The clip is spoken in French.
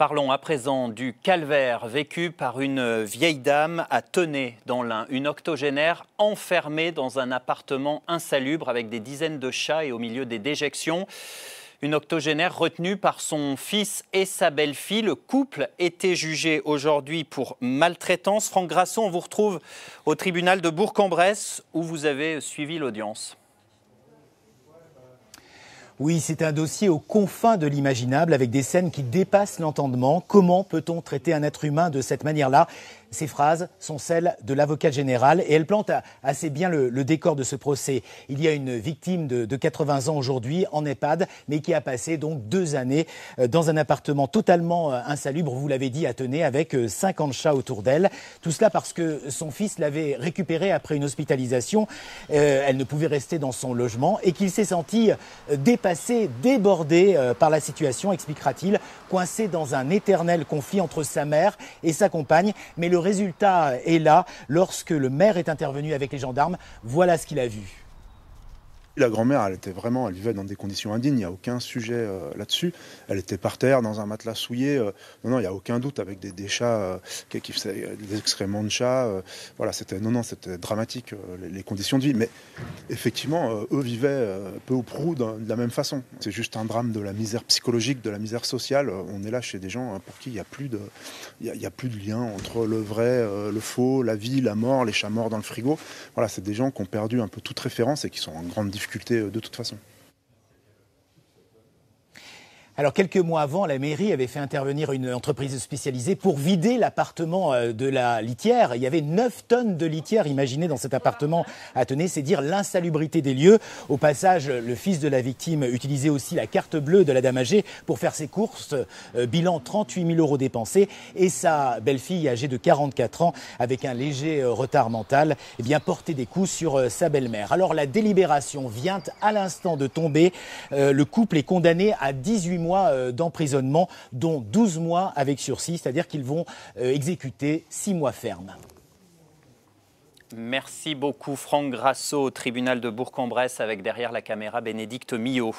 Parlons à présent du calvaire vécu par une vieille dame à Tenay dans l'Ain. Une octogénaire enfermée dans un appartement insalubre avec des dizaines de chats et au milieu des déjections. Une octogénaire retenue par son fils et sa belle-fille. Le couple était jugé aujourd'hui pour maltraitance. Franck Grasso, on vous retrouve au tribunal de Bourg-en-Bresse où vous avez suivi l'audience. Oui, c'est un dossier aux confins de l'imaginable avec des scènes qui dépassent l'entendement. Comment peut-on traiter un être humain de cette manière-là ? Ces phrases sont celles de l'avocat général et elles plantent assez bien le décor de ce procès. Il y a une victime de 80 ans aujourd'hui en EHPAD, mais qui a passé donc 2 années dans un appartement totalement insalubre, vous l'avez dit, à Tenay, avec 50 chats autour d'elle. Tout cela parce que son fils l'avait récupérée après une hospitalisation. Elle ne pouvait rester dans son logement et qu'il s'est senti dépassé, débordé par la situation, expliquera-t-il, coincé dans un éternel conflit entre sa mère et sa compagne. Mais le résultat est là. Lorsque le maire est intervenu avec les gendarmes, voilà ce qu'il a vu. La grand-mère, elle vivait dans des conditions indignes, il n'y a aucun sujet là-dessus. Elle était par terre, dans un matelas souillé. Non, il n'y a aucun doute, avec des chats, qui faisaient des excréments de chats. Voilà, c'était dramatique, les conditions de vie. Mais effectivement, eux vivaient peu ou prou de la même façon. C'est juste un drame de la misère psychologique, de la misère sociale. On est là chez des gens pour qui il n'y a plus de lien entre le vrai, le faux, la vie, la mort, les chats morts dans le frigo. Voilà, c'est des gens qui ont perdu un peu toute référence et qui sont en grande difficulté de toute façon. Alors, quelques mois avant, la mairie avait fait intervenir une entreprise spécialisée pour vider l'appartement de la litière. Il y avait 9 tonnes de litière imaginées dans cet appartement à Tenay. C'est dire l'insalubrité des lieux. Au passage, le fils de la victime utilisait aussi la carte bleue de la dame âgée pour faire ses courses. Bilan 38 000 € dépensés. Et sa belle-fille, âgée de 44 ans, avec un léger retard mental, portait des coups sur sa belle-mère. Alors, la délibération vient à l'instant de tomber. Le couple est condamné à 18 mois d'emprisonnement, dont 12 mois avec sursis, c'est-à-dire qu'ils vont exécuter 6 mois fermes. Merci beaucoup Franck Grasso au tribunal de Bourg-en-Bresse avec derrière la caméra Bénédicte Millot.